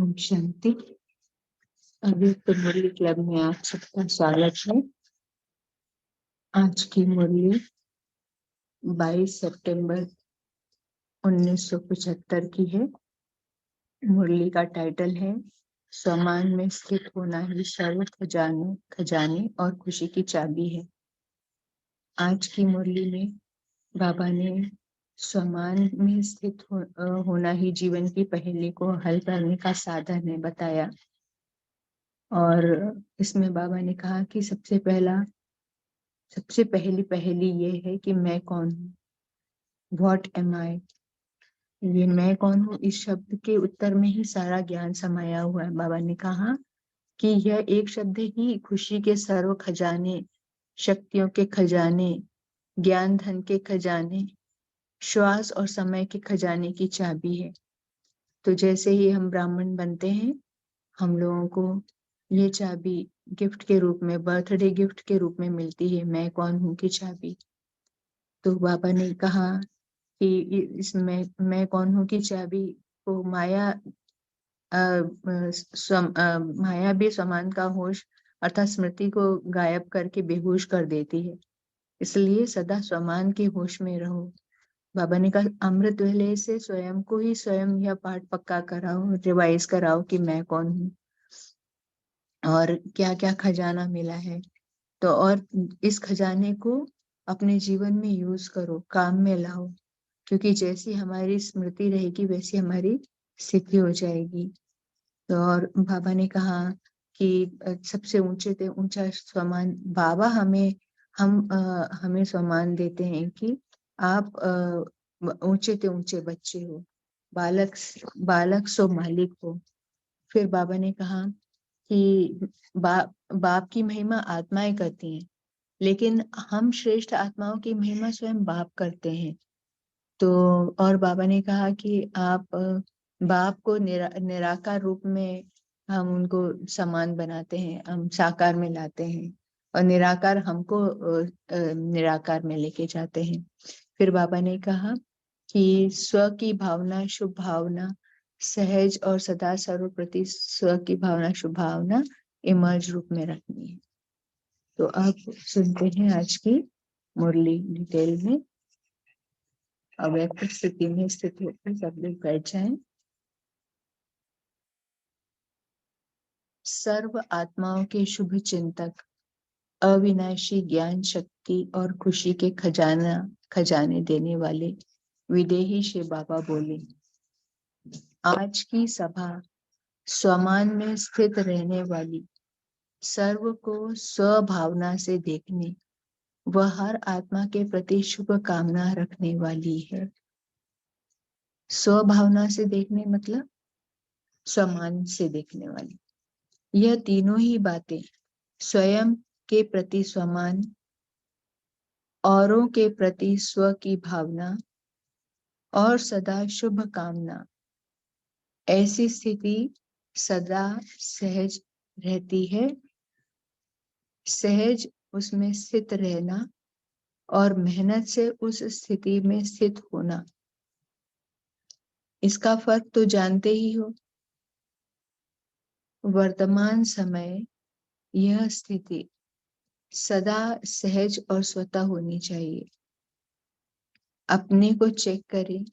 ओम शांति। अव्यक्त मुरली क्लब में आप सबका स्वागत है। आज की मुरली 22 सितंबर 1975 की है। मुरली का टाइटल है स्वमान में स्थित होना ही सर्व खजाने और खुशी की चाबी है। आज की मुरली में बाबा ने स्वमान में स्थित होना ही जीवन की पहेली को हल करने का साधन है बताया। और इसमें बाबा ने कहा कि सबसे पहली ये है कि मैं कौन हूँ, व्हाट एम आई। ये मैं कौन हूँ, इस शब्द के उत्तर में ही सारा ज्ञान समाया हुआ है। बाबा ने कहा कि यह एक शब्द ही खुशी के सर्व खजाने, शक्तियों के खजाने, ज्ञान धन के खजाने, श्वास और समय के खजाने की चाबी है। तो जैसे ही हम ब्राह्मण बनते हैं, हम लोगों को ये चाबी गिफ्ट के रूप में, बर्थडे गिफ्ट के रूप में मिलती है, मैं कौन हूँ की चाबी। तो बाबा ने कहा कि इसमें मैं कौन हूँ की चाबी को माया भी समान का होश अर्थात स्मृति को गायब करके बेहोश कर देती है। इसलिए सदा समान के होश में रहो। बाबा ने कहा अमृत वेले से स्वयं को ही स्वयं यह पाठ पक्का कराओ, रिवाइज कराओ कि मैं कौन हूँ और क्या क्या खजाना मिला है। तो और इस खजाने को अपने जीवन में यूज करो, काम में लाओ, क्योंकि जैसी हमारी स्मृति रहेगी वैसी हमारी सिद्धि हो जाएगी। तो और बाबा ने कहा कि सबसे ऊंचे से ऊंचा सम्मान बाबा हमें सम्मान देते हैं कि आप ऊंचे से ऊंचे बच्चे हो, बालक सो मालिक हो। फिर बाबा ने कहा कि बाप की महिमा आत्माएं करती हैं, लेकिन हम श्रेष्ठ आत्माओं की महिमा स्वयं बाप करते हैं। तो और बाबा ने कहा कि आप बाप को निराकार रूप में हम उनको समान बनाते हैं, हम साकार में लाते हैं और निराकार हमको निराकार में लेके जाते हैं। फिर बाबा ने कहा कि स्व की भावना, शुभ भावना, सहज और सदा सर्वप्रति स्व की भावना, शुभ भावना इमर्ज रूप में रखनी है। तो अब सुनते हैं आज की मुरली डिटेल में। अव्यक्त स्थिति में स्थित होकर सब लोग बैठ जाएं। सर्व आत्माओं के शुभ चिंतक, अविनाशी ज्ञान शक्ति और खुशी के खजाने देने वाले विदेही शिव बाबा बोले, आज की सभा स्वमान में स्थित रहने वाली, सर्व को स्वभावना से देखने वह हर आत्मा के प्रति शुभ कामना रखने वाली है। स्वभावना से देखने मतलब स्वमान से देखने वाली। यह तीनों ही बातें स्वयं के प्रति स्वमान, औरों के प्रति स्व की भावना और सदा शुभ कामना, ऐसी स्थिति सदा सहज रहती है। सहज उसमें स्थित रहना और मेहनत से उस स्थिति में स्थित होना, इसका फर्क तो जानते ही हो। वर्तमान समय यह स्थिति सदा सहज और स्वतः होनी चाहिए। अपने को चेक करें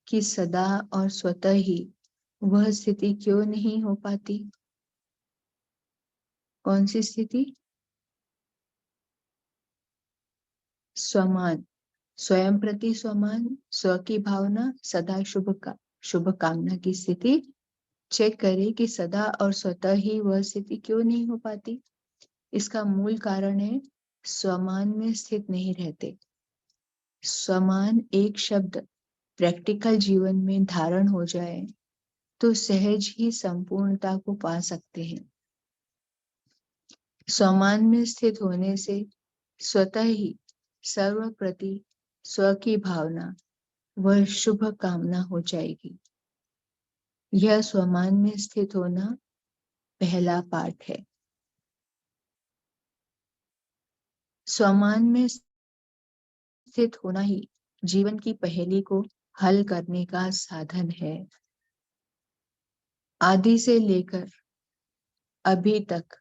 कि सदा और स्वतः ही वह स्थिति क्यों नहीं हो पाती। कौन सी स्थिति? स्वमान, स्वयं प्रति स्वमान, स्व की भावना, सदा शुभ कामना की स्थिति। चेक करें कि सदा और स्वतः ही वह स्थिति क्यों नहीं हो पाती। इसका मूल कारण है स्वमान में स्थित नहीं रहते। स्वमान एक शब्द प्रैक्टिकल जीवन में धारण हो जाए तो सहज ही संपूर्णता को पा सकते हैं। स्वमान में स्थित होने से स्वतः ही सर्व प्रति स्व की भावना वह शुभ कामना हो जाएगी। यह स्वमान में स्थित होना पहला पाठ है। स्वमान में स्थित होना ही जीवन की पहेली को हल करने का साधन है। आदि से लेकर अभी तक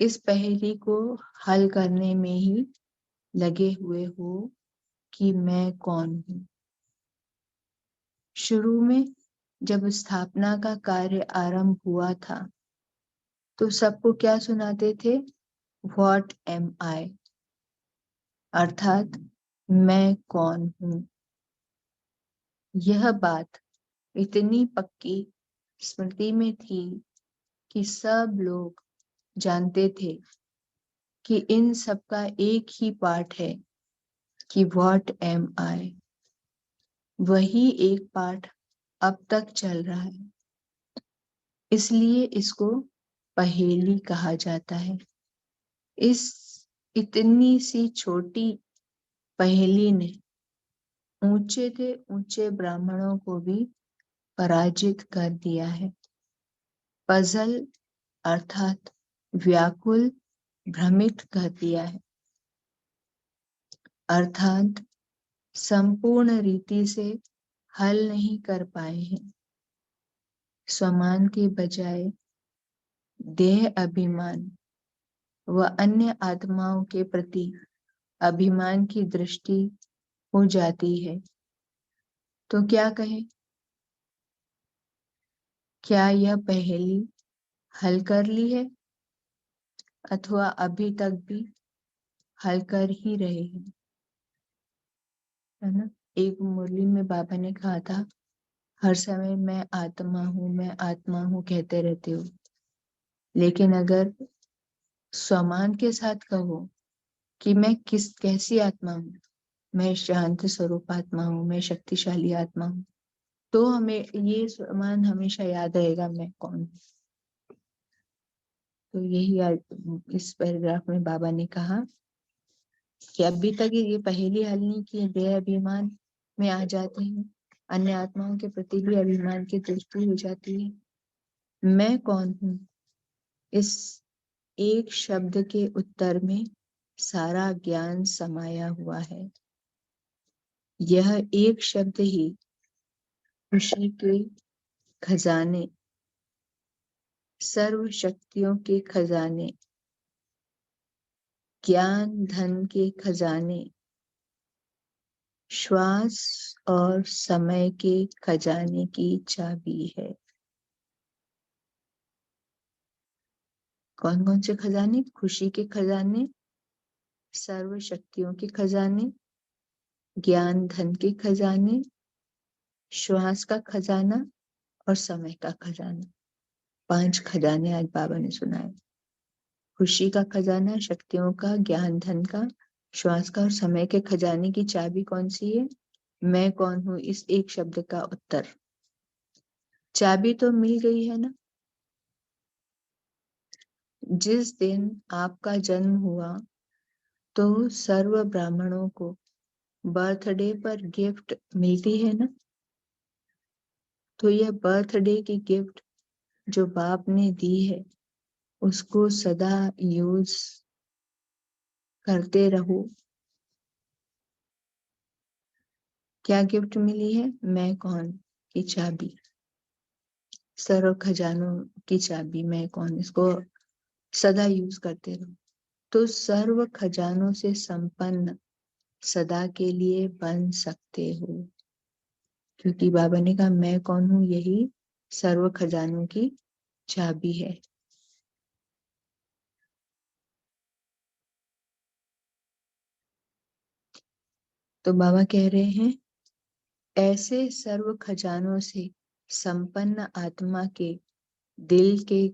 इस पहेली को हल करने में ही लगे हुए हो कि मैं कौन हूँ। शुरू में जब स्थापना का कार्य आरंभ हुआ था तो सबको क्या सुनाते थे? What am I? अर्थात मैं कौन हूँ। यह बात इतनी पक्की स्मृति में थी कि सब लोग जानते थे कि इन सब का एक ही पाठ है कि What am I? वही एक पाठ अब तक चल रहा है, इसलिए इसको पहेली कहा जाता है। इस इतनी सी छोटी पहेली ने ऊंचे से ऊंचे ब्राह्मणों को भी पराजित कर दिया है। पजल अर्थात व्याकुल, भ्रमित कर दिया है, अर्थात संपूर्ण रीति से हल नहीं कर पाए हैं। स्वमान के बजाय देह अभिमान व अन्य आत्माओं के प्रति अभिमान की दृष्टि हो जाती है तो क्या कहें? क्या यह पहेली हल कर ली है अथवा अभी तक भी हल कर ही रहे हैं, है ना? एक मुरली में बाबा ने कहा था, हर समय मैं आत्मा हूँ कहते रहते हो, लेकिन अगर स्वमान के साथ कहो कि मैं कैसी आत्मा हूँ, मैं शांत स्वरूप आत्मा हूँ, मैं शक्तिशाली आत्मा हूँ, तो हमें ये स्वमान हमेशा याद रहेगा मैं कौन हूँ। तो यही इस पैराग्राफ में बाबा ने कहा कि अभी तक ये पहेली हल नहीं की, देह अभिमान में आ जाते हैं, अन्य आत्माओं के प्रति भी अभिमान की दृष्टि हो जाती है। मैं कौन हूँ, इस एक शब्द के उत्तर में सारा ज्ञान समाया हुआ है। यह एक शब्द ही खुशी के खजाने, सर्व शक्तियों के खजाने, ज्ञान धन के खजाने, श्वास और समय के खजाने की चाबी है। कौन कौन से खजाने? खुशी के खजाने, सर्व शक्तियों के खजाने, ज्ञान धन के खजाने, श्वास का खजाना और समय का खजाना। 5 खजाने आज बाबा ने सुनाए। खुशी का खजाना, शक्तियों का, ज्ञान धन का, श्वास का और समय के खजाने की चाबी कौन सी है? मैं कौन हूँ, इस एक शब्द का उत्तर। चाबी तो मिल गई है ना। जिस दिन आपका जन्म हुआ तो सर्व ब्राह्मणों को बर्थडे पर गिफ्ट मिलती है ना। तो यह बर्थडे की गिफ्ट जो बाप ने दी है उसको सदा यूज करते रहो। क्या गिफ्ट मिली है? मैं कौन की चाबी, सर्व खजानों की चाबी मैं कौन, इसको सदा यूज करते रहो तो सर्व खजानों से संपन्न सदा के लिए बन सकते हो। क्योंकि बाबा ने कहा मैं कौन हूँ, यही सर्व खजानों की चाबी है। तो बाबा कह रहे हैं ऐसे सर्व खजानों से संपन्न आत्मा के दिल के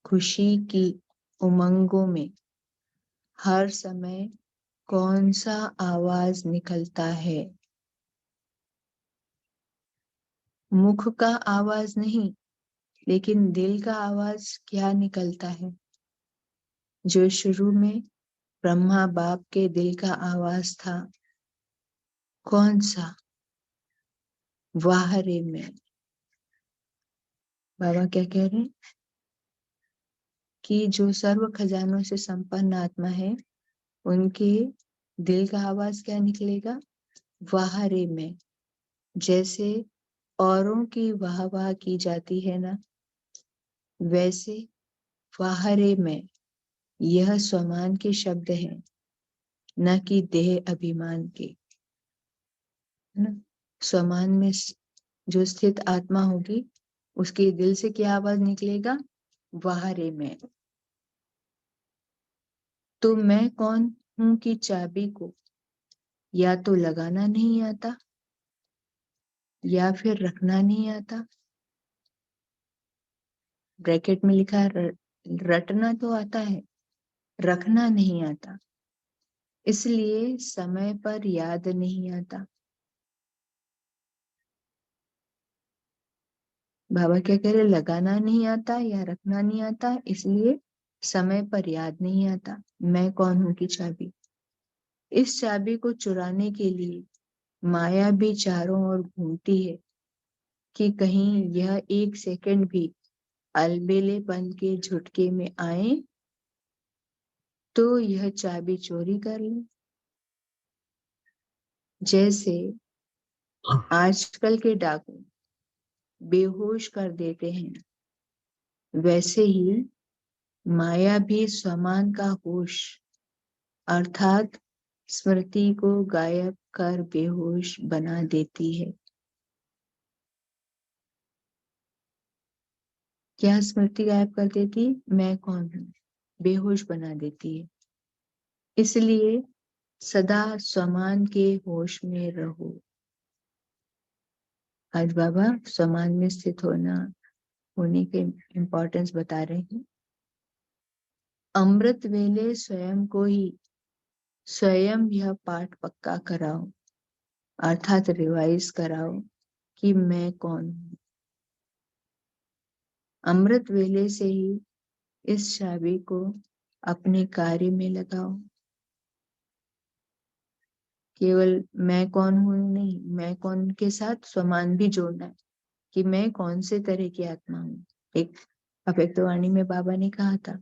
खुशी की उमंगों में हर समय कौन सा आवाज निकलता है? मुख का आवाज नहीं, लेकिन दिल का आवाज क्या निकलता है? जो शुरू में ब्रह्मा बाप के दिल का आवाज था, कौन सा? वाह रे में। बाबा क्या कह रहे हैं कि जो सर्व खजानों से संपन्न आत्मा है उनके दिल का आवाज क्या निकलेगा? वाह रे में। जैसे औरों की वाह वाह की जाती है ना, वैसे फाहरे में यह स्वमान के शब्द हैं, न कि देह अभिमान के। न स्वमान में जो स्थित आत्मा होगी उसके दिल से क्या आवाज निकलेगा? वाहरे में। तो मैं कौन हूं कि चाबी को या तो लगाना नहीं आता या फिर रखना नहीं आता। ब्रैकेट में लिखा है रटना तो आता है, रखना नहीं आता, इसलिए समय पर याद नहीं आता। बाबा क्या कह रहे? लगाना नहीं आता या रखना नहीं आता, इसलिए समय पर याद नहीं आता। मैं कौन हूं की चाबी। इस चाबी को चुराने के लिए माया भी चारों ओर घूमती है कि कहीं यह एक सेकंड भी अलबेलेपन के झुटके में आए तो यह चाबी चोरी कर ले। जैसे आजकल के डाकू बेहोश कर देते हैं, वैसे ही माया भी स्वमान का होश अर्थात स्मृति को गायब कर बेहोश बना देती है। क्या स्मृति गायब कर देती? मैं कौन हूं, बेहोश बना देती है। इसलिए सदा स्वमान के होश में रहो। आज बाबा स्वमान में स्थित होने के इम्पोर्टेंस बता रहे हैं। अमृत वेले स्वयं को ही स्वयं यह पाठ पक्का कराओ, अर्थात रिवाइज कराओ कि मैं कौन हूं। अमृत वेले से ही इस चाबी को अपने कार्य में लगाओ। केवल मैं कौन हूं नहीं, मैं कौन के साथ स्वमान भी जोड़ना है कि मैं कौन से तरह की आत्मा हूं। एक अव्यक्तवाणी में बाबा ने कहा था,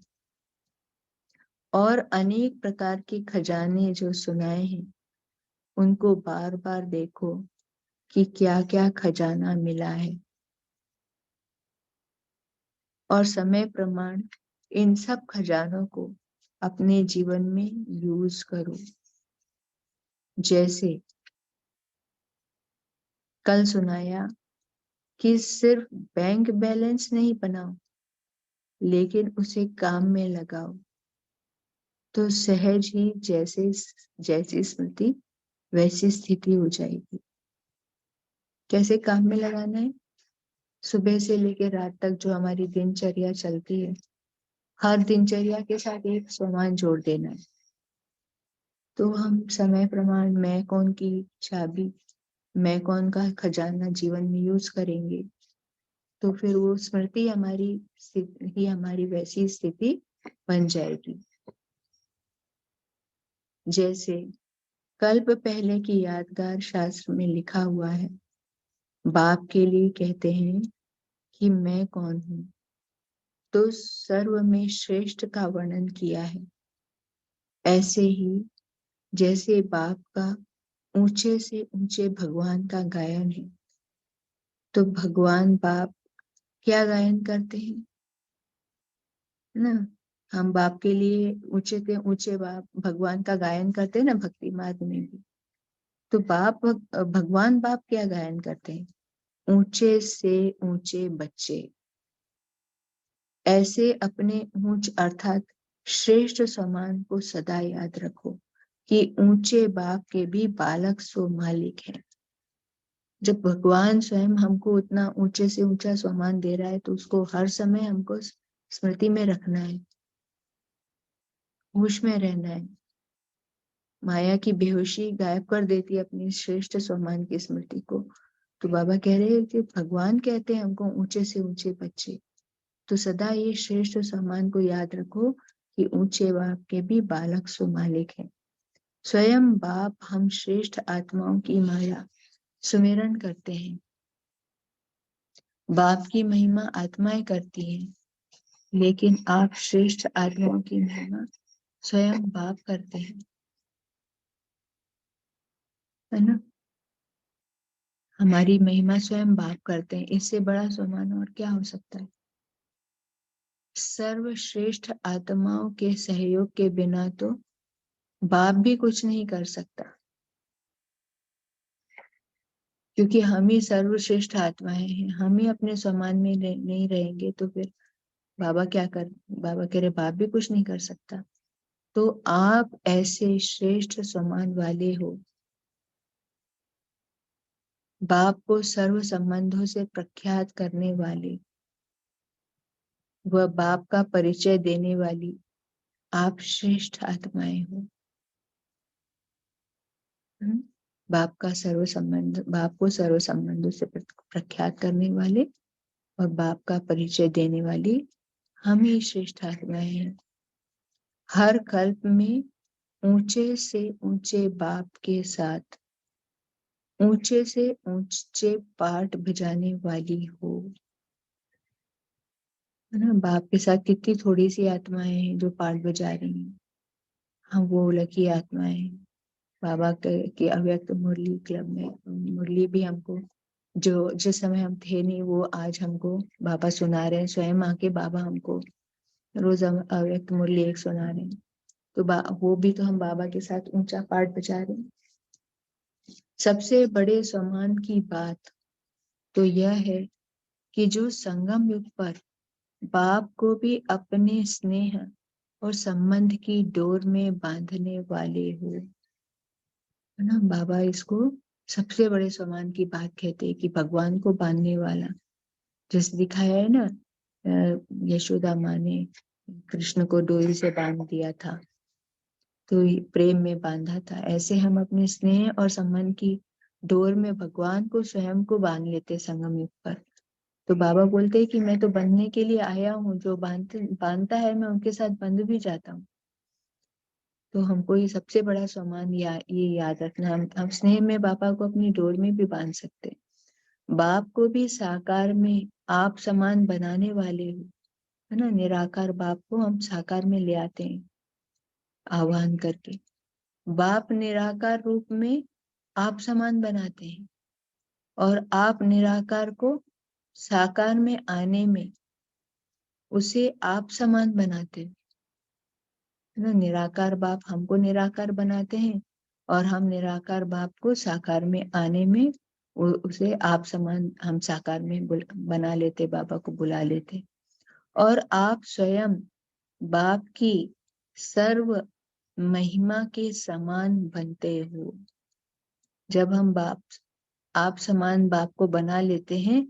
और अनेक प्रकार के खजाने जो सुनाए हैं उनको बार बार देखो कि क्या क्या खजाना मिला है, और समय प्रमाण इन सब खजानों को अपने जीवन में यूज करो। जैसे कल सुनाया कि सिर्फ बैंक बैलेंस नहीं बनाओ, लेकिन उसे काम में लगाओ तो सहज ही जैसी स्मृति वैसी स्थिति हो जाएगी। कैसे काम में लगाना है? सुबह से लेकर रात तक जो हमारी दिनचर्या चलती है, हर दिनचर्या के साथ एक स्वमान जोड़ देना है। तो हम समय प्रमाण मैं कौन की चाबी, मैं कौन का खजाना जीवन में यूज करेंगे तो फिर वो स्मृति हमारी वैसी स्थिति बन जाएगी। जैसे कल्प पहले की यादगार शास्त्र में लिखा हुआ है, बाप के लिए कहते हैं कि मैं कौन हूं, तो सर्व में श्रेष्ठ का वर्णन किया है। ऐसे ही जैसे बाप का ऊंचे से ऊंचे भगवान का गायन है, तो भगवान बाप क्या गायन करते हैं ना। हम बाप के लिए ऊंचे से ऊंचे बाप भगवान का गायन करते हैं ना, भक्ति मार्ग में भी। तो भगवान बाप क्या गायन करते हैं? ऊंचे से ऊंचे बच्चे। ऐसे अपने ऊंच अर्थात श्रेष्ठ समान को सदा याद रखो कि ऊंचे बाप के भी बालक सो मालिक हैं। जब भगवान स्वयं हमको उतना ऊंचे से ऊंचा सम्मान दे रहा है तो उसको हर समय हमको स्मृति में रखना है, होश में रहना है। माया की बेहोशी गायब कर देती है अपनी श्रेष्ठ सम्मान की स्मृति को। तो बाबा कह रहे हैं कि भगवान कहते हैं हमको ऊंचे से ऊंचे बच्चे, तो सदा ये श्रेष्ठ सम्मान को याद रखो कि ऊंचे बाप के भी बालक सो मालिक है। स्वयं बाप हम श्रेष्ठ आत्माओं की माया सुमिरन करते हैं। बाप की महिमा आत्माएं करती हैं, लेकिन आप श्रेष्ठ आत्माओं की महिमा स्वयं बाप करते हैं, है ना। हमारी महिमा स्वयं बाप करते हैं, इससे बड़ा सम्मान और क्या हो सकता है। सर्वश्रेष्ठ आत्माओं के सहयोग के बिना तो बाप भी कुछ नहीं कर सकता, क्योंकि हम ही सर्वश्रेष्ठ आत्माएं हैं। हम ही अपने समान में नहीं रहेंगे तो फिर बाबा क्या कर, बाबा कह रहे बाप भी कुछ नहीं कर सकता। तो आप ऐसे श्रेष्ठ समान वाले हो, बाप को सर्व संबंधों से प्रख्यात करने वाले, वह बाप का परिचय देने वाली आप श्रेष्ठ आत्माएं हो। बाप का सर्व संबंध, बाप को सर्व संबंधों से प्रख्यात करने वाले और बाप का परिचय देने वाली हम ही श्रेष्ठ आत्माएं हैं। हर कल्प में ऊंचे से ऊंचे बाप के साथ ऊंचे से ऊंचे पाठ बजाने वाली हो, है ना। बाप के साथ कितनी थोड़ी सी आत्माएं हैं जो पाठ बजा रही हैं। हम वो लकी आत्माएं हैं। बाबा के अव्यक्त मुरली क्लब में मुरली भी हमको, जो जिस समय हम थे नहीं, वो आज हमको बाबा सुना रहे हैं। स्वयं आके बाबा हमको रोज अव्यक्त मुरली एक सुना रहे हैं। तो वो भी तो हम बाबा के साथ ऊंचा पाठ बजा रहे हैं। सबसे बड़े सम्मान की बात तो यह है कि जो संगम युग पर बाप को भी अपने स्नेह और संबंध की डोर में बांधने वाले हो, है ना। बाबा इसको सबसे बड़े सम्मान की बात कहते हैं कि भगवान को बांधने वाला, जैसे दिखाया है ना, यशोदा माँ ने कृष्ण को डोरी से बांध दिया था, तो प्रेम में बांधा था। ऐसे हम अपने स्नेह और संबंध की डोर में भगवान को स्वयं को बांध लेते संगम युग पर। तो बाबा बोलते हैं कि मैं तो बंधने के लिए आया हूँ, जो बांधता है मैं उनके साथ बंध भी जाता हूँ। तो हमको ये सबसे बड़ा सम्मान ये याद रखना, हम स्नेह में बाबा को अपनी डोर में भी बांध सकते हैं। बाप को भी साकार में आप समान बनाने वाले हो, है ना। निराकार बाप को हम साकार में ले आते हैं आह्वान करके। बाप निराकार रूप में आप समान बनाते हैं और आप निराकार को साकार में आने में उसे आप समान बनाते हैं, है ना। निराकार बाप हमको निराकार बनाते हैं और हम निराकार बाप को साकार में आने में उसे आप समान हम साकार में बना लेते, बाबा को बुला लेते। और आप स्वयं बाप की सर्व महिमा के समान बनते हो। जब हम आप समान बाप को बना लेते हैं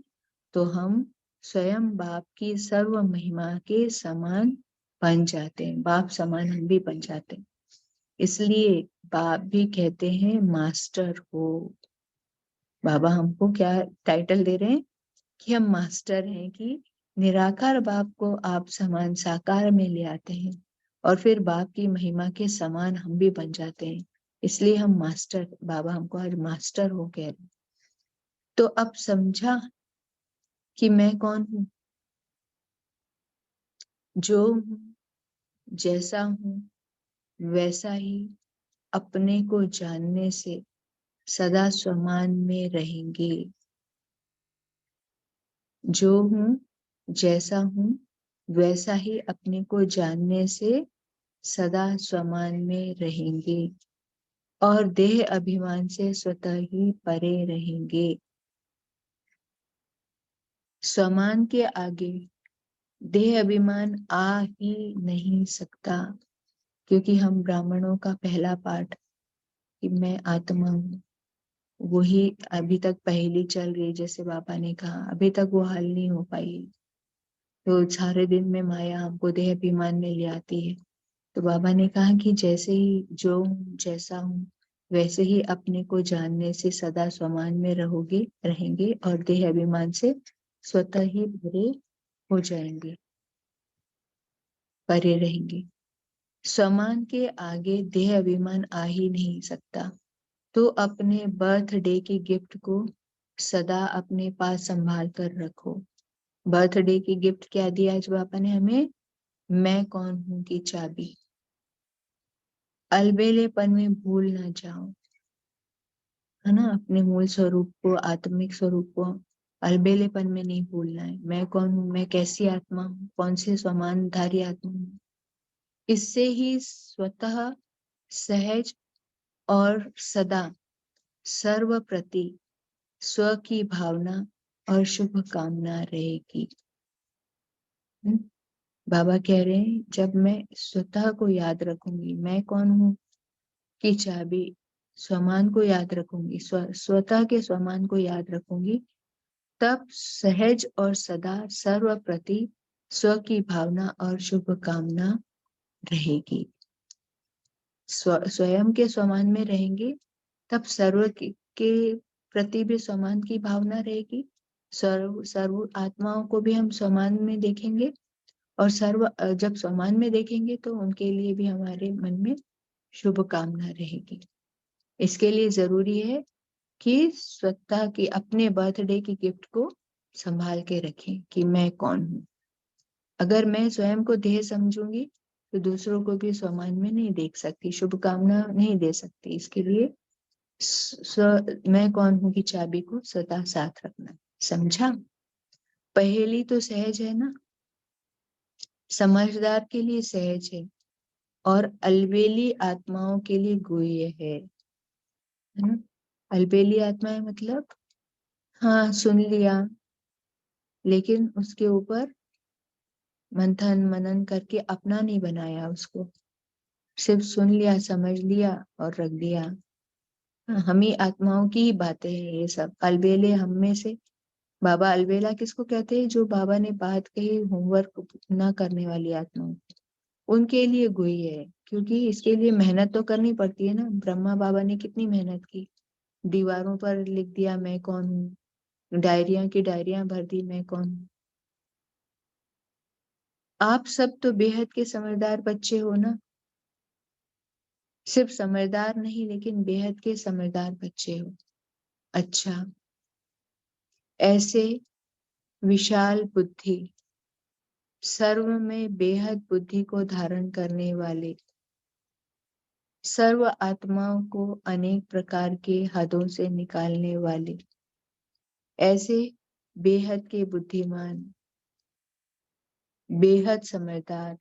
तो हम स्वयं बाप की सर्व महिमा के समान बन जाते हैं, बाप समान हम भी बन जाते हैं। इसलिए बाप भी कहते हैं मास्टर हो। बाबा हमको क्या टाइटल दे रहे हैं कि हम मास्टर हैं, कि निराकार बाप को आप समान साकार में ले आते हैं और फिर बाप की महिमा के समान हम भी बन जाते हैं। इसलिए हम मास्टर, बाबा हमको आज मास्टर हो कह रहे। तो अब समझा कि मैं कौन हूँ, जो हूँ, जैसा हूँ वैसा ही अपने को जानने से सदा समान में रहेंगे। जो हूँ, जैसा हूँ वैसा ही अपने को जानने से सदा समान में रहेंगे और देह अभिमान से स्वतः ही परे रहेंगे। समान के आगे देह अभिमान आ ही नहीं सकता, क्योंकि हम ब्राह्मणों का पहला पाठ कि मैं आत्मा हूँ, वही अभी तक पहेली चल रही। जैसे बाबा ने कहा अभी तक वो हल नहीं हो पाई। तो सारे दिन में माया हमको देह अभिमान में ले आती है। तो बाबा ने कहा कि जैसे ही जो हूँ, जैसा हूँ वैसे ही अपने को जानने से सदा समान में रहेंगे और देह अभिमान से स्वतः ही हो जाएंगे, परे रहेंगे। समान के आगे देह अभिमान आ ही नहीं सकता। तो अपने बर्थडे की गिफ्ट को सदा अपने पास संभाल कर रखो। बर्थडे की गिफ्ट क्या दिया आज बाबा ने हमें? मैं कौन हूं की चाबी। अलबेलेपन में भूल ना जाओ, है ना। अपने मूल स्वरूप को, आत्मिक स्वरूप को अलबेलेपन में नहीं भूलना है। मैं कौन हूँ, मैं कैसी आत्मा हूँ, कौन से समानधारी आत्मा हूँ। इससे ही स्वतः सहज और सदा सर्व प्रति स्व की भावना और शुभ कामना रहेगी। बाबा कह रहे हैं जब मैं स्वतः को याद रखूंगी, मैं कौन हूँ की चाबी, स्वमान को याद रखूंगी, स्वतः के स्वमान को याद रखूंगी, तब सहज और सदा सर्व प्रति स्व की भावना और शुभ कामना रहेगी। स्वयं के स्वमान में रहेंगे तब सर्व के प्रति भी स्वमान की भावना रहेगी। सर्व आत्माओं को भी हम स्वमान में देखेंगे और जब स्वमान में देखेंगे तो उनके लिए भी हमारे मन में शुभ कामना रहेगी। इसके लिए जरूरी है कि स्वतः की अपने बर्थडे की गिफ्ट को संभाल के रखें कि मैं कौन हूँ। अगर मैं स्वयं को देह समझूंगी तो दूसरों को भी स्वमान में नहीं देख सकती, शुभकामना नहीं दे सकती। इसके लिए मैं कौन हूँ की चाबी को सदा साथ रखना। समझा? पहेली तो सहज है ना, समझदार के लिए सहज है और अलबेली आत्माओं के लिए गुह्य है ना। अलबेली आत्माएं मतलब हाँ सुन लिया लेकिन उसके ऊपर मंथन मनन करके अपना नहीं बनाया, उसको सिर्फ सुन लिया, समझ लिया और रख दिया। हम ही आत्माओं की ही बातें हैं ये सब। अलबेले हम में से। बाबा अलबेला किसको कहते हैं? जो बाबा ने बात कही होमवर्क ना करने वाली आत्माओं, उनके लिए गुही है। क्योंकि इसके लिए मेहनत तो करनी पड़ती है ना। ब्रह्मा बाबा ने कितनी मेहनत की, दीवारों पर लिख दिया मैं कौन हूँ, डायरिया की डायरियां भर दी मैं कौन हूँ। आप सब तो बेहद के समझदार बच्चे हो ना। सिर्फ समझदार नहीं लेकिन बेहद के समझदार बच्चे हो। अच्छा, ऐसे विशाल बुद्धि, सर्व में बेहद बुद्धि को धारण करने वाले, सर्व आत्माओं को अनेक प्रकार के हदों से निकालने वाले, ऐसे बेहद के बुद्धिमान, बेहद समझदार,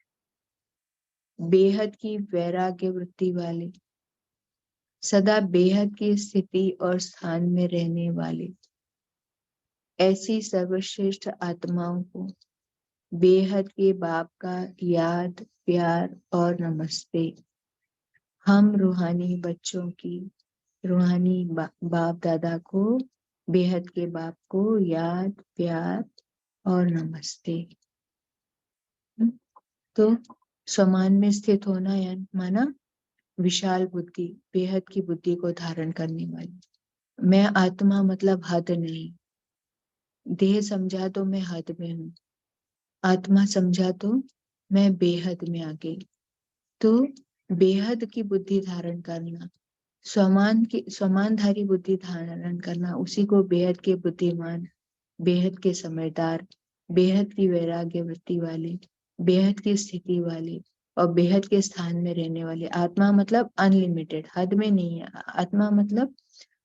बेहद की वैराग्य वृत्ति वाले, सदा बेहद की स्थिति और स्थान में रहने वाले, ऐसी सर्वश्रेष्ठ आत्माओं को बेहद के बाप का याद, प्यार और नमस्ते। हम रूहानी बच्चों की, रूहानी बाप दादा को, बेहद के बाप को याद, प्यार और नमस्ते। तो समान में स्थित होना या माना विशाल बुद्धि, बेहद की बुद्धि को धारण करने वाली। मैं आत्मा मतलब हद नहीं। देह समझा तो मैं हद में हूँ, आत्मा समझा तो मैं बेहद में आ गई। तो बेहद की बुद्धि धारण करना, समानधारी बुद्धि धारण करना, उसी को बेहद के बुद्धिमान, बेहद के समझदार, बेहद की वैराग्य वृत्ति वाले, बेहद की स्थिति वाले और बेहद के स्थान में रहने वाले। आत्मा मतलब अनलिमिटेड, हद में नहीं है। आत्मा मतलब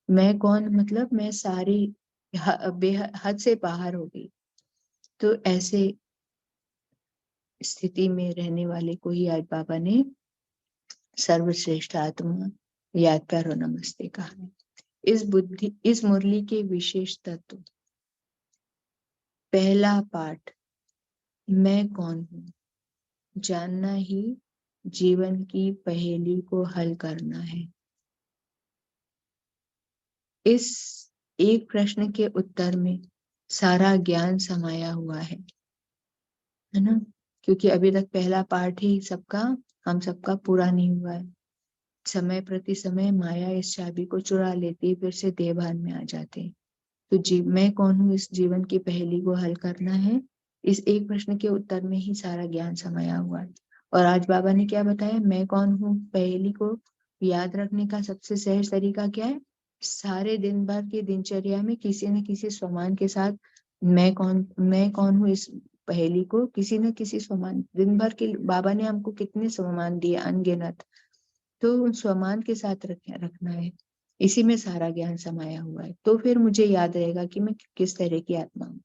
मैं कौन, मतलब मैं सारी बेहद हद से बाहर हो गई। तो ऐसे स्थिति में रहने वाले को ही आज बाबा ने सर्वश्रेष्ठ आत्मा, याद, प्यार और नमस्ते कहा। इस मुरली के विशेष तत्व। पहला पाठ, मैं कौन हूँ जानना ही जीवन की पहेली को हल करना है। इस एक प्रश्न के उत्तर में सारा ज्ञान समाया हुआ है ना। क्योंकि अभी तक पहला पाठ ही सबका, हम सबका पूरा नहीं हुआ है। समय प्रति समय माया इस चाबी को चुरा लेती है, फिर से देहभान में आ जाते हैं। तो मैं कौन हूँ इस जीवन की पहेली को हल करना है। इस एक प्रश्न के उत्तर में ही सारा ज्ञान समाया हुआ है। और आज बाबा ने क्या बताया? मैं कौन हूँ पहेली को याद रखने का सबसे सहज तरीका क्या है? सारे दिन भर की दिनचर्या में किसी न किसी स्वमान के साथ मैं कौन हूँ इस पहेली को किसी न किसी स्वमान, दिन भर के बाबा ने हमको कितने स्वमान दिए अनगिनत, तो उन स्वमान के साथ रखना है। इसी में सारा ज्ञान समाया हुआ है। तो फिर मुझे याद रहेगा कि मैं किस तरह की आत्मा हूँ।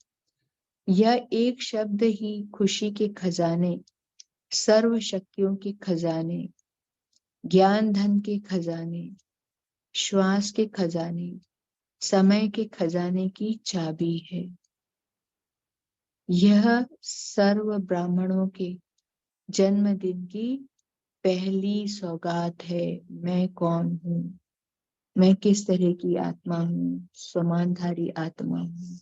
यह एक शब्द ही खुशी के खजाने, सर्व शक्तियों के खजाने, ज्ञान धन के खजाने, श्वास के खजाने, समय के खजाने की चाबी है। यह सर्व ब्राह्मणों के जन्मदिन की पहली सौगात है। मैं कौन हूँ, मैं किस तरह की आत्मा हूँ, समानधारी आत्मा हूँ।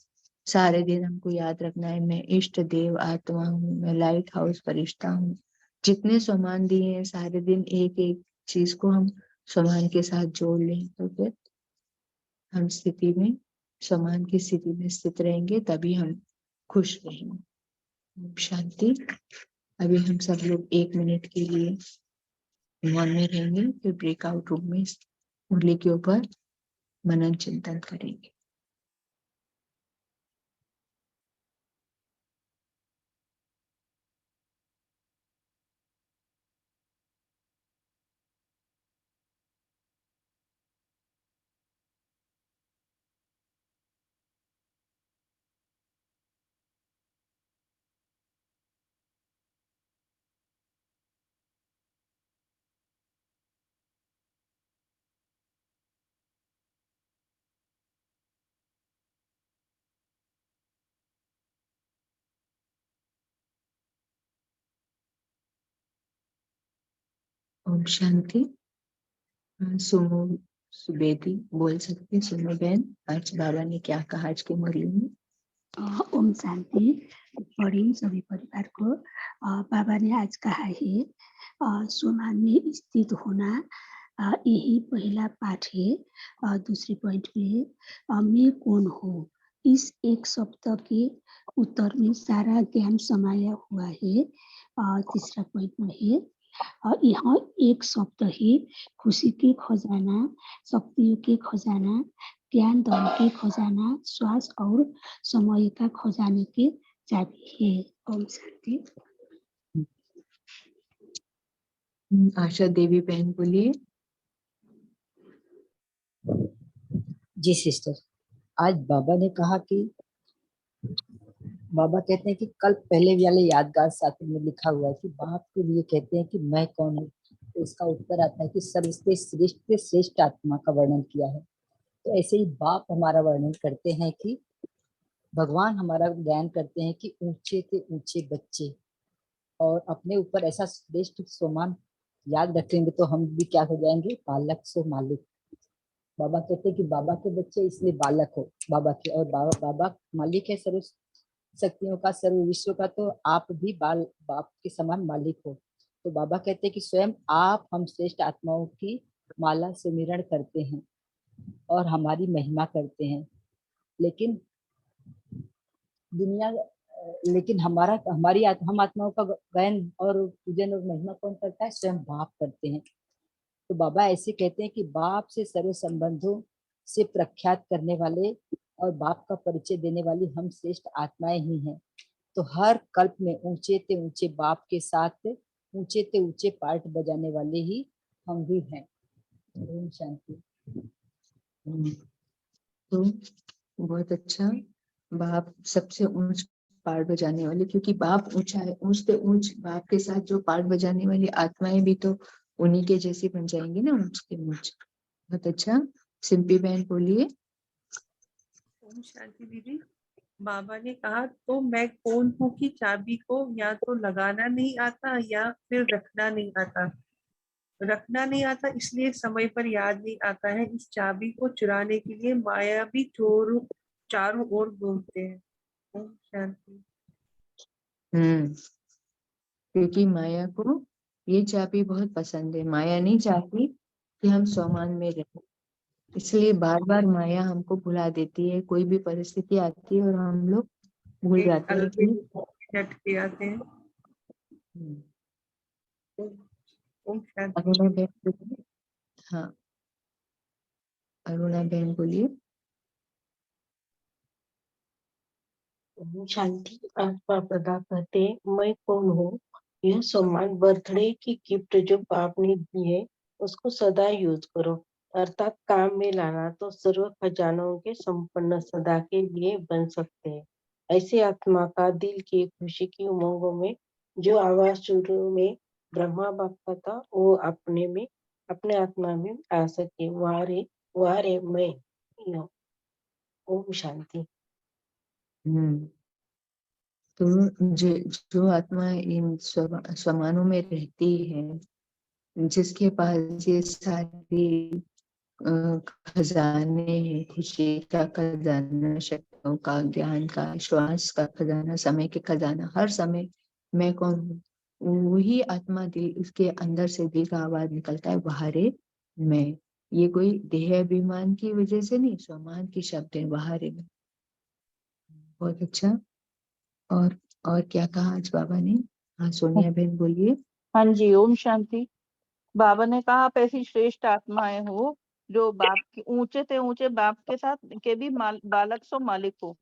सारे दिन हमको याद रखना है, मैं इष्ट देव आत्मा हूँ, मैं लाइट हाउस फरिश्ता हूँ। जितने सम्मान दिए हैं सारे दिन एक एक चीज को हम सम्मान के साथ जोड़ लें, तो फिर हम स्थिति में, सम्मान की स्थिति में स्थित रहेंगे, तभी हम खुश रहेंगे। शांति। अभी हम सब लोग 1 मिनट के लिए मौन में रहेंगे, फिर ब्रेकआउट रूम में मुरली के ऊपर मनन चिंतन करेंगे। ओम शांति। सुमो सुबेदी बोल सकते। सुनो बहन, आज बाबा ने क्या कहा आज के मुरली में? ओम शांति। गुड मॉर्निंग सभी परिवार को। बाबा ने आज कहा है सम्मान में स्थित होना, यही पहला पाठ है। दूसरी पॉइंट में मैं कौन हूँ, इस एक शब्द के उत्तर में सारा ज्ञान समाया हुआ है। तीसरा पॉइंट में है यहाँ एक शब्द ही खुशी के खजाना, शक्तियों के खजाना, ज्ञान धन के खजाना, श्वास और समय का खजाने के चाबी है। ओम शांति। आशा देवी बहन बोलिए। जी सिस्टर, आज बाबा ने कहा कि बाबा कहते हैं कि कल पहले वाले यादगार साथी में लिखा हुआ है कि बाप के लिए कहते हैं कि मैं कौन हूँ, तो इसका उत्तर आता है कि सर्वश्रेष्ठ श्रेष्ठ श्रेष्ठ आत्मा का वर्णन किया है। तो ऐसे ही बाप हमारा वर्णन करते हैं कि भगवान हमारा ज्ञान करते हैं कि ऊंचे से ऊंचे बच्चे, और अपने ऊपर ऐसा श्रेष्ठ सम्मान याद रखेंगे तो हम भी क्या हो जाएंगे, बालक से मालिक। बाबा कहते हैं कि बाबा के बच्चे इसलिए बालक हो बाबा के, और बाबा मालिक है सर्व शक्तियों का, सर्व विश्व का, तो आप भी बाप के समान मालिक हो। तो बाबा कहते हैं कि स्वयं आप हम श्रेष्ठ आत्माओं की माला सुमिरण करते हैं और हमारी महिमा करते हैं। लेकिन दुनिया लेकिन हम आत्माओं का गायन और पूजन और महिमा कौन करता है? स्वयं बाप करते हैं। तो बाबा ऐसे कहते हैं कि बाप से सर्व संबंधों से प्रख्यात करने वाले और बाप का परिचय देने वाली हम श्रेष्ठ आत्माएं ही हैं। तो हर कल्प में ऊंचे से ऊंचे बाप के साथ ऊंचे से ऊंचे पार्ट बजाने वाले ही हम भी हैं। ओम शांति। तो बहुत अच्छा। बाप सबसे ऊंच पार्ट बजाने वाले, क्योंकि बाप ऊंचा है, ऊंच से ऊंच बाप के साथ जो पार्ट बजाने वाली आत्माएं भी तो उन्हीं के जैसी बन जाएंगी ना, ऊंच के ऊंच। बहुत अच्छा। सिंपी बहन बोलिए। ओम शांति दीदी। बाबा ने कहा तो मैं कौन हूँ की चाबी को या तो लगाना नहीं आता या फिर रखना नहीं आता। रखना नहीं आता इसलिए समय पर याद नहीं आता है। इस चाबी को चुराने के लिए माया भी चारों ओर घूमते हैं। ओम शांति। क्योंकि माया को ये चाबी बहुत पसंद है। माया नहीं चाहती कि हम सम्मान में रहें, इसलिए बार बार माया हमको भुला देती है। कोई भी परिस्थिति आती है और हम लोग भूल जाते हैं कि झटके आते हैं। ओम शांति। अरुणा बहन बोलिए। हाँ, अरुणा बहन बोलिए। शांति। आज प्रदा कहते हैं मैं कौन हूँ, यह सम्मान बर्थडे की गिफ्ट जो बाप ने दी है उसको सदा यूज करो। अर्थात काम में लाना तो सर्व खजानों के संपन्न सदा के लिए बन सकते हैं। ऐसी आत्मा का दिल की खुशी की उमंगों में जो आवाज शुरू में ब्रह्मा बाप का था, वो अपने आत्मा में आ सके। वारे मैं यो। ओम शांति। तो जो आत्मा इन स्वमानों में रहती है, जिसके पास ये सारी खजाने हैं, खुशी का खजाना, शक्तियों का, ज्ञान का, श्वास का खजाना, समय के खजाना, हर समय मैं कौन हूँ, वही आत्मा दिल, उसके अंदर से दिल का आवाज निकलता है, बाहरे मैं। ये कोई देह अभिमान की वजह से नहीं, स्वमान की शब्द है, बाहरे मैं। बहुत अच्छा। और क्या कहा आज बाबा ने? हाँ सोनिया बहन बोलिए। हाँ जी, ओम शांति। बाबा ने कहा आप ऐसी श्रेष्ठ आत्माएं हो जो बाप के ऊंचे बाप के साथ के भी बालक सो मालिक हो।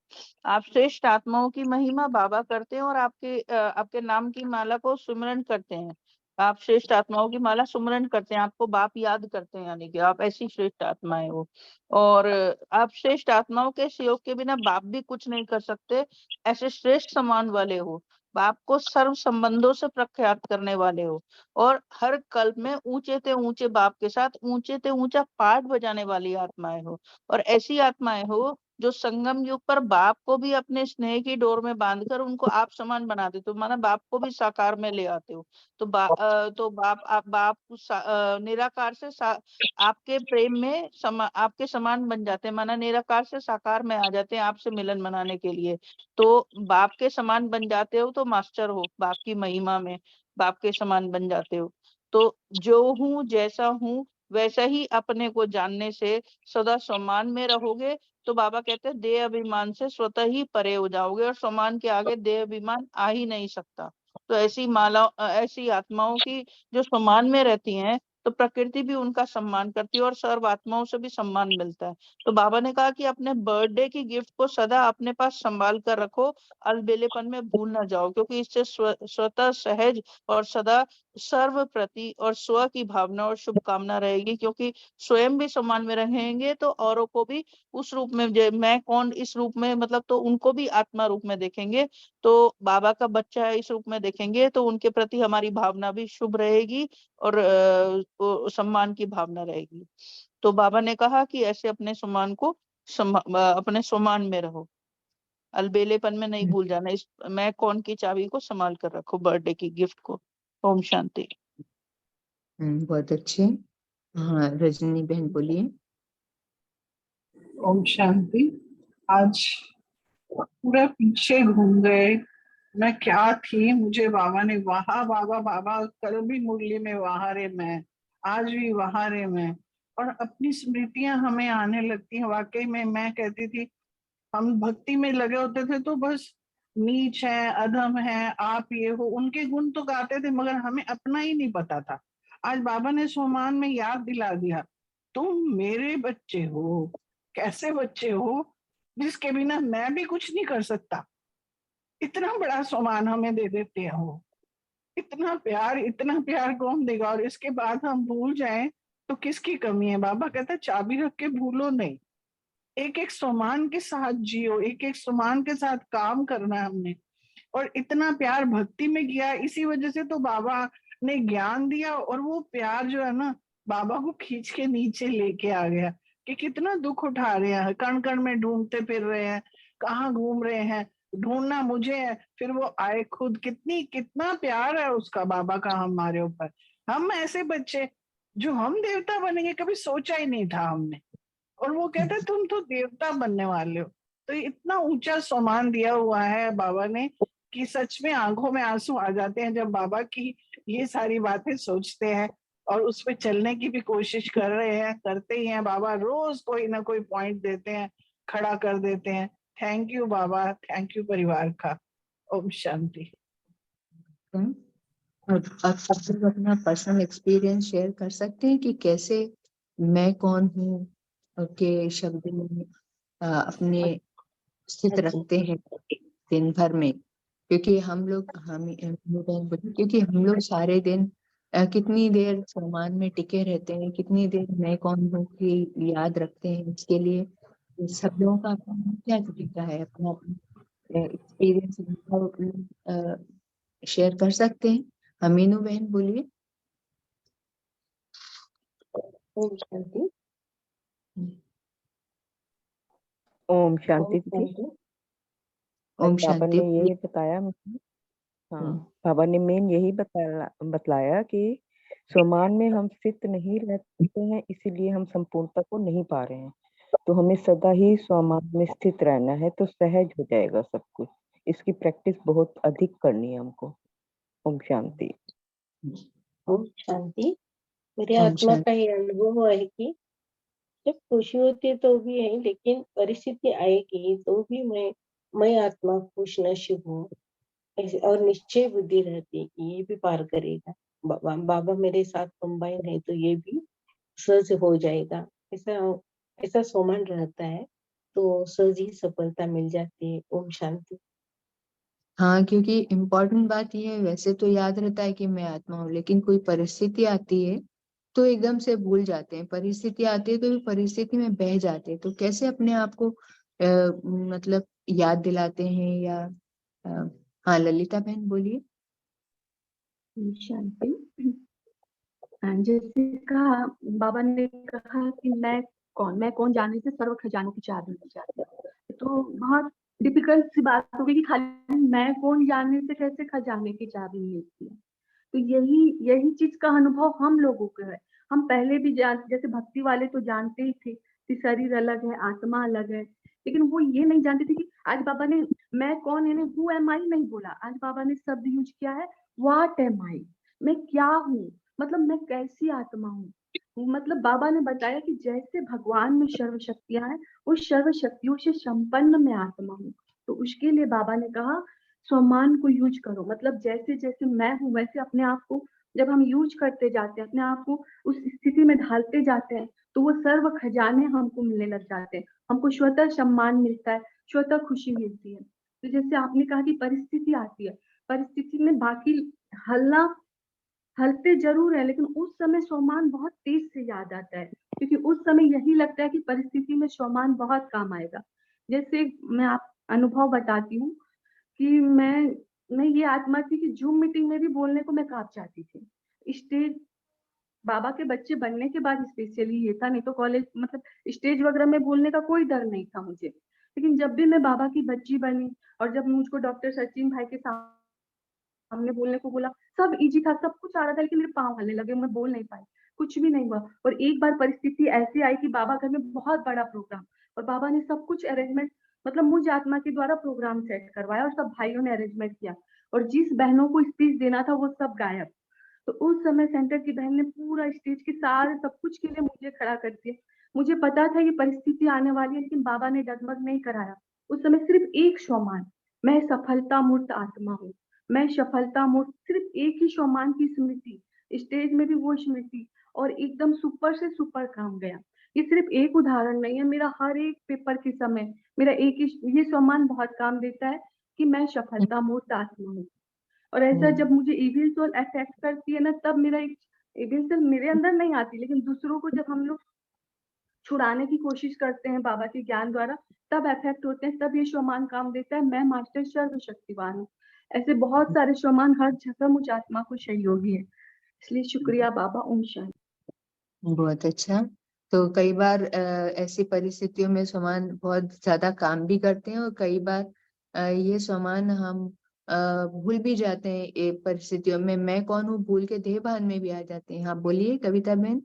आप श्रेष्ठ आत्माओं की महिमा बाबा करते हैं और आपके नाम की माला को सुमरन करते हैं। आप श्रेष्ठ आत्माओं की माला सुमरन करते हैं, आपको बाप याद करते हैं, यानी कि आप ऐसी श्रेष्ठ आत्माएं हो। और आप श्रेष्ठ आत्माओं के सहयोग के बिना बाप भी कुछ नहीं कर सकते, ऐसे श्रेष्ठ समान वाले हो। बाप को सर्व संबंधों से प्रख्यात करने वाले हो और हर कल्प में ऊंचे ते ऊंचे बाप के साथ ऊंचे ते ऊंचा पाठ बजाने वाली आत्माएं हो। और ऐसी आत्माएं हो जो संगम युग पर बाप को भी अपने स्नेह की डोर में बांधकर उनको आप समान बना देते हो, माना बाप को भी साकार में ले आते हो। तो बाप निराकार से आपके प्रेम में आपके समान बन जाते हैं, माना निराकार से साकार में आ जाते हैं आपसे मिलन मनाने के लिए। तो बाप के समान बन जाते हो तो मास्टर हो, बाप की महिमा में बाप के समान बन जाते हो। तो जो हूँ जैसा हूँ वैसा ही अपने को जानने से सदा सम्मान में रहोगे। तो बाबा कहते हैं देह अभिमान से स्वतः ही परे हो जाओगे और सम्मान के आगे देह अभिमान आ ही नहीं सकता। तो ऐसी आत्माओं की जो सम्मान में रहती हैं तो प्रकृति भी उनका सम्मान करती है और सर्व आत्माओं से भी सम्मान मिलता है। तो बाबा ने कहा कि अपने बर्थडे की गिफ्ट को सदा अपने पास संभाल कर रखो, अलबेलेपन में भूल ना जाओ, क्योंकि इससे स्वतः सहज और सदा सर्व प्रति और स्व की भावना और शुभकामना रहेगी। क्योंकि स्वयं भी सम्मान में रहेंगे तो औरों को भी उस रूप में, मैं कौन इस रूप में, मतलब तो उनको भी आत्मा रूप में देखेंगे। तो बाबा का बच्चा है इस रूप में देखेंगे तो उनके प्रति हमारी भावना भी शुभ रहेगी और सम्मान की भावना रहेगी। तो बाबा ने कहा कि ऐसे अपने अपने सम्मान में रहो, अलबेलेपन में नहीं भूल जाना। इस मैं कौन की चाबी को संभाल कर रखो, बर्थडे की गिफ्ट को। ओम शांति। बहुत अच्छे। हाँ रजनी बहन बोलिए। ओम शांति। आज पूरा पीछे घूम गए, मैं क्या थी, मुझे बाबा ने वहा बाबा बाबा कल भी मुरली में वहां रे मैं, आज भी वहां रे मैं, और अपनी स्मृतियां हमें आने लगती हैं। वाकई में मैं कहती थी हम भक्ति में लगे होते थे तो बस नीच है, अधम है, आप ये हो, उनके गुण तो गाते थे मगर हमें अपना ही नहीं पता था। आज बाबा ने सोमान में याद दिला दिया, तुम मेरे बच्चे हो। कैसे बच्चे हो? जिसके बिना मैं भी कुछ नहीं कर सकता। इतना बड़ा सम्मान हमें दे देते हो, इतना प्यार कौन देगा? और इसके बाद हम भूल जाएं तो किसकी कमी है? बाबा कहता है चाबी रख के भूलो नहीं, एक एक सम्मान के साथ जियो, एक एक सम्मान के साथ काम करना है हमने। और इतना प्यार भक्ति में किया, इसी वजह से तो बाबा ने ज्ञान दिया और वो प्यार जो है ना बाबा को खींच के नीचे लेके आ गया। कि कितना दुख उठा रहे हैं, कण कण में ढूंढते फिर रहे हैं, कहाँ घूम रहे हैं, ढूंढना मुझे है, फिर वो आए खुद। कितना प्यार है उसका, बाबा का हमारे ऊपर। हम ऐसे बच्चे जो हम देवता बनेंगे कभी सोचा ही नहीं था हमने, और वो कहते तुम तो देवता बनने वाले हो। तो इतना ऊंचा सम्मान दिया हुआ है बाबा ने कि सच में आंखों में आंसू आ जाते हैं जब बाबा की ये सारी बातें सोचते हैं। और उस पे चलने की भी कोशिश कर रहे हैं, करते ही हैं। बाबा रोज कोई ना कोई पॉइंट देते हैं, खड़ा कर देते हैं। Thank you Baba, thank you परिवार का। ओम शांति। और आप सब लोग अपना पर्सनल एक्सपीरियंस शेयर कर सकते हैं कि कैसे मैं कौन हूँ के शब्द में अपने स्थित रखते हैं दिन भर में। क्योंकि हम लोग सारे दिन कितनी देर सम्मान में टिके रहते हैं, कितनी देर मैं कौन हूँ की याद रखते हैं। इसके लिए शब्दों का क्या तरीका है, अपना एक्सपीरियंस शेयर कर सकते हैं। अमीनू बहन बोलिए। ओम शांति। ओम शांति ओम दीदी। शांति। आज ओम बाबा शांति। ने यही बताया मुझे। हाँ, हम्म, बाबा ने मेन यही बतलाया कि स्वमान में हम स्थित नहीं रहते हैं, इसीलिए हम संपूर्णता को नहीं पा रहे हैं। तो हमें सदा ही स्वमान में स्थित रहना है, तो सहज हो जाएगा सब कुछ। इसकी प्रैक्टिस बहुत अधिक करनी है हमको। ओम शांति। ओम शांति। मेरे ओम आत्मा शांति। का ये अनुभव है कि जब खुशी होती है तो भी है, लेकिन परिस्थिति आएगी तो भी मैं आत्मा खुश नसीब हूँ ऐसे, और निश्चय बुद्धि रहती है कि ये भी पार करेगा। बाबा मेरे साथ कंबाइन है तो ये भी सहज हो जाएगा। ऐसा ऐसा सोमन रहता है तो सहज ही सफलता मिल जाती है। ओम शांति। हाँ, क्योंकि इम्पोर्टेंट बात ये है, वैसे तो याद रहता है कि मैं आत्मा हूँ, लेकिन कोई परिस्थिति आती है तो एकदम से भूल जाते हैं। परिस्थिति आती है तो भी परिस्थिति में बह जाते हैं। तो कैसे अपने आप को मतलब याद दिलाते हैं या हाँ ललिता बहन बोलिए। शांति। जैसे कहा, बाबा ने कहा कि मैं कौन जानने से सर्व खजानों की चाबी मिल जाती है। तो बहुत डिफिकल्ट सी बात हो गई कि खाली मैं कौन जानने से कैसे खजाने की चाबी मिलती है। तो यही चीज का अनुभव हम लोगों को है। हम पहले भी जैसे भक्ति वाले तो जानते ही थे कि शरीर अलग है, आत्मा अलग है, लेकिन वो ये नहीं जानते थे कि आज बाबा ने मैं कौन है, हु एम आई नहीं बोला। आज बाबा ने शब्द यूज किया है व्हाट एम आई, मैं क्या हूँ, मतलब मैं कैसी आत्मा हूँ। मतलब बाबा ने बताया कि जैसे भगवान में सर्व शक्तियां हैं, उस सर्व शक्तियों से संपन्न मैं आत्मा हूँ। तो उसके लिए बाबा ने कहा स्वमान को यूज करो। मतलब जैसे जैसे मैं हूँ वैसे अपने आप को जब हम यूज करते जाते हैं, अपने आप को उस स्थिति में ढालते जाते हैं, तो वो सर्व खजाने हमको मिलने लग जाते हैं। हमको स्वतः सम्मान मिलता है, स्वतः खुशी मिलती है। तो जैसे आपने कहा कि परिस्थिति आती है, परिस्थिति में बाकी हलते जरूर है, लेकिन उस समय स्वमान बहुत तेज से याद आता है, क्योंकि उस समय यही लगता है कि परिस्थिति में स्वमान बहुत काम आएगा। जैसे मैं आप अनुभव बताती हूँ कि मैं ये आत्मा थी कि जूम मीटिंग में भी बोलने को मैं कांप जाती थी। स्टेज बाबा के बच्चे बनने के बाद स्पेशली ये था, नहीं तो कॉलेज मतलब स्टेज वगैरह में बोलने का कोई डर नहीं था मुझे। लेकिन जब भी मैं बाबा की बच्ची बनी और जब मुझको डॉक्टर सचिन भाई के सामने बोलने को बोला, सब इजी था, सब कुछ आ रहा था, लेकिन मेरे पाँव हिलने लगे, मैं बोल नहीं पाई, कुछ भी नहीं हुआ। और एक बार परिस्थिति ऐसी आई कि बाबा घर में बहुत बड़ा प्रोग्राम, और बाबा ने सब कुछ अरेंजमेंट मतलब मुझ आत्मा के द्वारा प्रोग्राम सेट करवाया, और सब भाइयों ने अरेंजमेंट किया, और जिस बहनों को स्पीच देना था वो सब गायब। तो उस समय सेंटर की बहन ने पूरा स्टेज के सारे सब कुछ के लिए मुझे खड़ा कर दिया। मुझे पता था ये परिस्थिति आने वाली है, लेकिन बाबा ने डगमग नहीं कराया। उस समय सिर्फ एक स्वमान, मैं सफलता मूर्त आत्मा हूँ, मैं सफलता मूर्त, सिर्फ एक ही स्वमान की स्मृति, स्टेज में भी वो स्मृति, और एकदम सुपर से सुपर काम गया। ये सिर्फ एक उदाहरण नहीं है, मेरा हर एक पेपर के समय मेरा एक ही ये स्वमान बहुत काम देता है कि मैं सफलता मूर्त आत्मा हूँ। और ऐसा जब मुझे इविल सोल अफेक्ट करती है ना, तब मेरा एक इविल सोल मेरे अंदर नहीं आती, लेकिन दूसरों को जब हम लोग छुड़ाने की कोशिश करते हैं बाबा के ज्ञान द्वारा, तब अफेक्ट होते हैं, तब ये स्वमान काम देता है, मैं मास्टर सर्वशक्तिवान हूँ। ऐसे बहुत सारे स्वमान हर जगह मुझ आत्मा को सहयोगी है। इसलिए शुक्रिया बाबा। ओम शांति। बहुत अच्छा। तो कई बार ऐसी परिस्थितियों में सामान बहुत ज्यादा काम भी करते हैं, और कई बार ये सामान हम भूल भी जाते हैं। ये परिस्थितियों में मैं कौन हूँ भूल के देह भान में भी आ जाते हैं। हाँ बोलिए कविता बहन।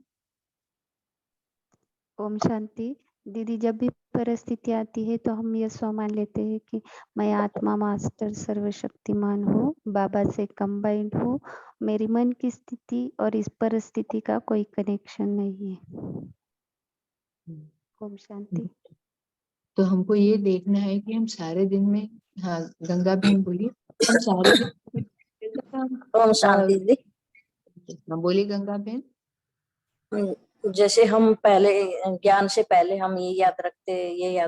ओम शांति। दीदी, जब भी परिस्थिति आती है तो हम ये मान लेते हैं कि मैं आत्मा मास्टर सर्वशक्तिमान हूँ, बाबा से कंबाइंड हूँ, मेरी मन की स्थिति और इस परिस्थिति का कोई कनेक्शन नहीं है। ओम शांति। तो हमको ये देखना है कि हम सारे दिन में, हाँ गंगा बहन बोलिए, हम सारे दिन ओम शांति दीदी। हाँ बोलिए गंगा बहन। जैसे हम पहले ज्ञान से पहले हम ये याद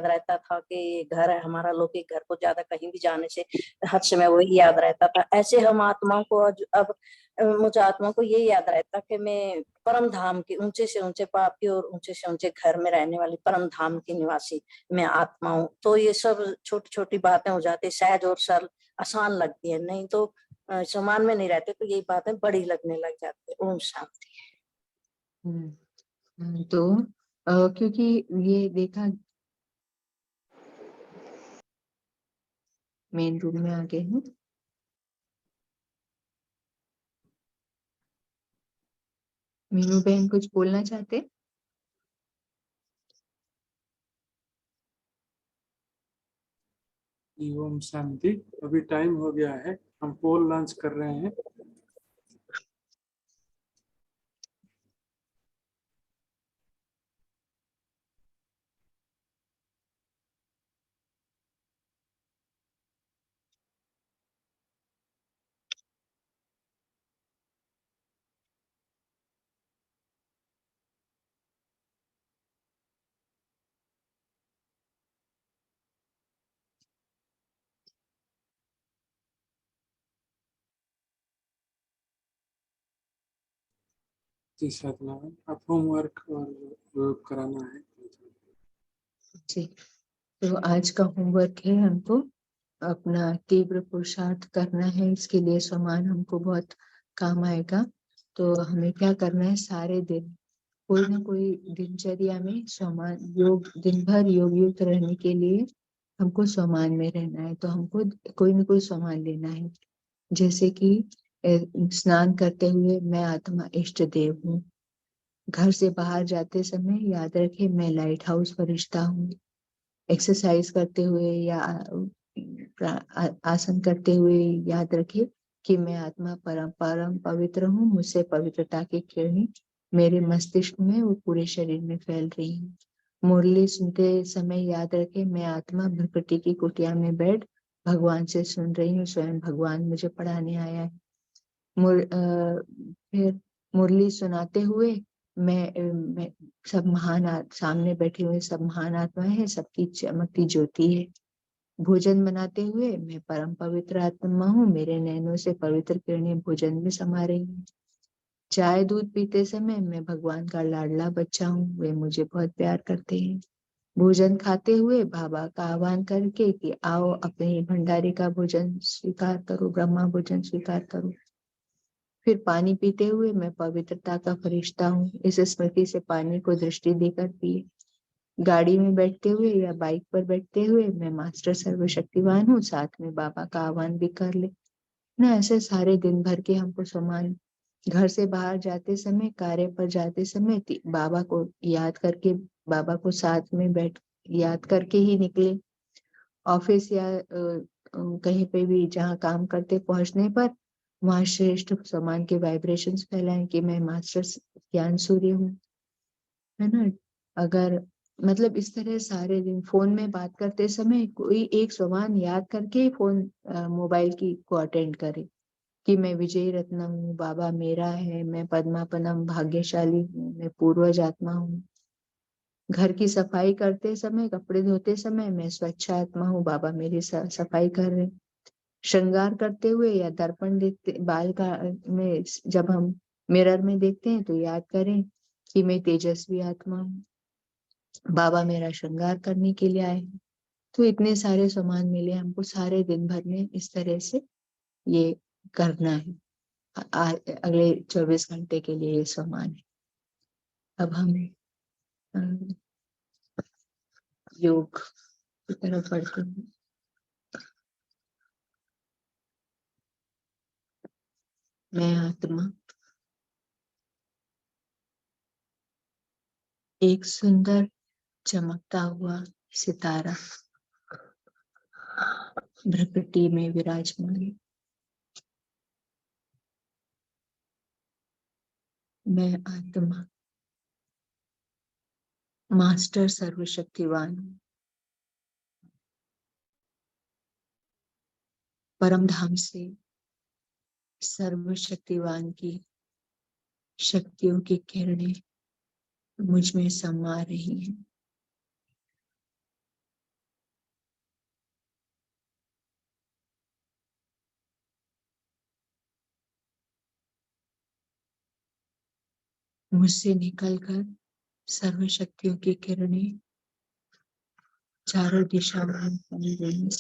रहता था कि ये घर है हमारा, लौकिक घर को ज्यादा कहीं भी जाने से हर समय वही याद रहता था। ऐसे हम आत्मा को अब मुझे आत्मा को ये याद रहता कि मैं परम धाम की ऊंचे से ऊंचे पापी और ऊंचे से ऊंचे घर में रहने वाली परम धाम की निवासी मैं आत्मा हूँ। तो ये सब छोटी छोटी बातें हो जाती, सहज और सरल आसान लगती है, नहीं तो समान में नहीं रहते तो यही बातें बड़ी लगने लग जाती है। ओम शांति। तो क्योंकि ये देखा, मेन रूम में आ गए हैं। मीनू बहन कुछ बोलना चाहते? ओम शांति। अभी टाइम हो गया है, हम पोल लॉन्च कर रहे हैं। जी सतनारायण, आप होमवर्क और वर्क कराना है। जी, तो आज का होमवर्क है हमको अपना तीव्र पुरुषार्थ करना है। इसके लिए सम्मान हमको बहुत काम आएगा। तो हमें क्या करना है, सारे दिन कोई ना कोई दिनचर्या में सम्मान योग, दिन भर योग युक्त रहने के लिए हमको सम्मान में रहना है। तो हमको कोई ना कोई सम्मान लेना है, जैसे कि स्नान करते हुए मैं आत्मा इष्ट देव हूँ। घर से बाहर जाते समय याद रखे मैं लाइट हाउस फरिश्ता हूँ। एक्सरसाइज करते हुए या आसन करते हुए याद रखे कि मैं आत्मा परम परम पवित्र हूँ। मुझसे पवित्रता की किरणें मेरे मस्तिष्क में और पूरे शरीर में फैल रही है। मुरली सुनते समय याद रखे मैं आत्मा भ्रकटी की कुटिया में बैठ भगवान से सुन रही हूँ। स्वयं भगवान मुझे पढ़ाने आया है। फिर मुरली सुनाते हुए मैं सब महान सामने बैठे हुए सब महान आत्मा है, सबकी चमकती ज्योति है। भोजन बनाते हुए मैं परम पवित्र आत्मा हूँ। मेरे नैनों से पवित्र किरणें भोजन में समा रही हैं। चाय दूध पीते समय मैं भगवान का लाडला बच्चा हूँ, वे मुझे बहुत प्यार करते हैं। भोजन खाते हुए बाबा का आह्वान करके कि आओ अपने भंडारे का भोजन स्वीकार करो, ब्रह्मा भोजन स्वीकार करो। फिर पानी पीते हुए मैं पवित्रता का फरिश्ता हूँ, इस स्मृति से पानी को दृष्टि देकर पिए। गाड़ी में बैठते हुए या बाइक पर बैठते हुए मैं मास्टर सर्वशक्तिवान हूँ, साथ में बाबा का आह्वान भी कर ले ना। ऐसे सारे दिन भर के हमको सम्मान। घर से बाहर जाते समय, कार्य पर जाते समय बाबा को याद करके, बाबा को साथ में बैठ याद करके ही निकले। ऑफिस या कहीं पे भी जहाँ काम करते पहुंचने पर वहां श्रेष्ठ सम्मान के वाइब्रेशंस फैलाएं कि मैं मास्टर ज्ञान सूर्य हूँ, है ना। अगर मतलब इस तरह सारे दिन फोन में बात करते समय कोई एक सम्मान याद करके फोन मोबाइल की को अटेंड करे कि मैं विजय रत्नम हूँ, बाबा मेरा है, मैं पद्मापनम भाग्यशाली हूँ, मैं पूर्वज आत्मा हूँ। घर की सफाई करते समय, कपड़े धोते समय मैं स्वच्छ आत्मा हूँ, बाबा मेरी सफाई कर रहे। श्रृंगार करते हुए या दर्पण देखते बाल का में जब हम मिरर में देखते हैं तो याद करें कि मैं तेजस्वी आत्मा हूँ, बाबा मेरा श्रृंगार करने के लिए आए हैं। तो इतने सारे सामान मिले हमको, सारे दिन भर में इस तरह से ये करना है। अगले 24 घंटे के लिए ये सामान है। अब हम योग की तरफ बढ़ते हैं। मैं आत्मा एक सुंदर चमकता हुआ सितारा भ्रकटी में विराजमान। मैं आत्मा मास्टर सर्वशक्तिवान हूँ। परम धाम से सर्वशक्तिवान की शक्तियों की किरणें मुझ में समा रही हैं। मुझसे निकलकर सर्वशक्तियों की किरणें चारों दिशाओं में फैल रही हैं।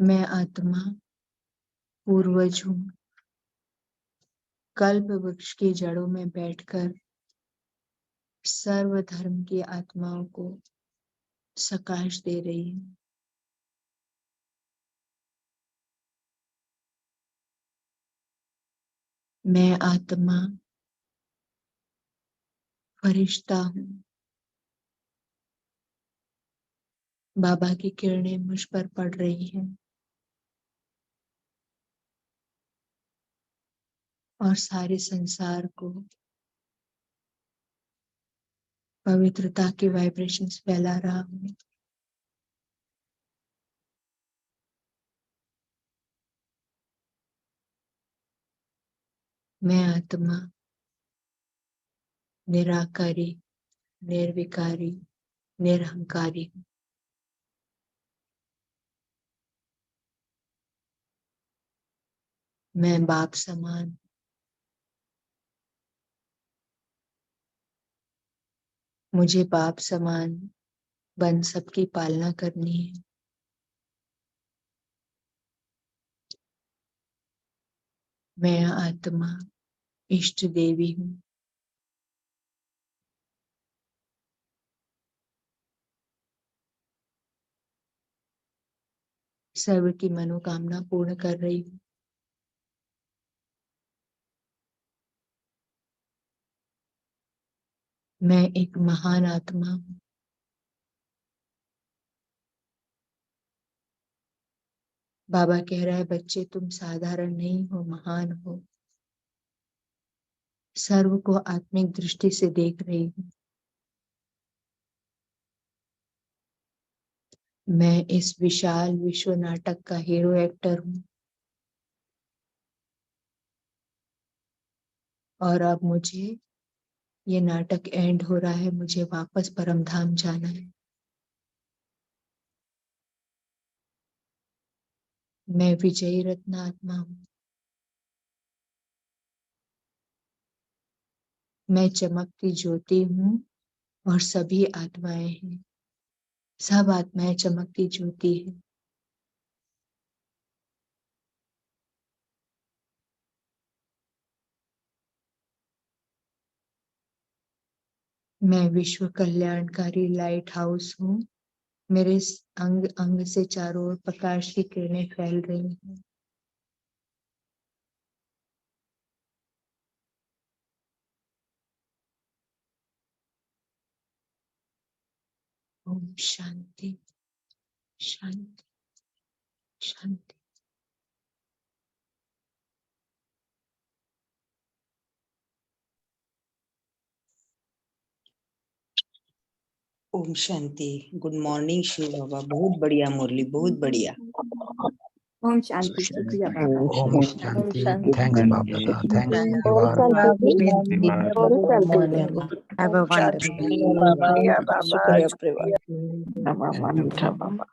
मैं आत्मा पूर्वज हूँ, कल्प वृक्ष की जड़ों में बैठकर सर्व धर्म की आत्माओं को सकाश दे रही हूँ। मैं आत्मा फरिश्ता हूँ, बाबा की किरणें मुझ पर पड़ रही हैं और सारे संसार को पवित्रता की वाइब्रेशंस फैला रहा हूँ। मैं आत्मा निराकारी, निर्विकारी, निरहंकारी हूँ। मैं बाप समान, मुझे बाप समान बन सबकी पालना करनी है। मैं आत्मा इष्ट देवी हूँ। सर्व की मनोकामना पूर्ण कर रही हूँ। मैं एक महान आत्मा हूँ। बाबा कह रहा है, बच्चे तुम साधारण नहीं हो, महान हो। सर्व को आत्मिक दृष्टि से देख रही हूँ। मैं इस विशाल विश्व नाटक का हीरो एक्टर हूँ और अब मुझे ये नाटक एंड हो रहा है, मुझे वापस परमधाम जाना है। मैं विजयी रत्न आत्मा हूँ। मैं चमकती ज्योति हूँ और सभी आत्माएं हैं। सब आत्माएं चमकती ज्योति है। मैं विश्व कल्याणकारी लाइट हाउस हूँ। मेरे अंग अंग से चारों ओर प्रकाश की किरणें फैल रही हैं। ओम शांति शांति शांति। ओम शांति। गुड मॉर्निंग शिव बाबा, बहुत बढ़िया मुरली, बहुत बढ़िया। ओम शांति, शुक्रिया बाबा। ओम शांति। Thanks Baba, thanks Have a wonderful day. शुक्रिया बाबा, शुक्रिया शुक्रिया बाबा।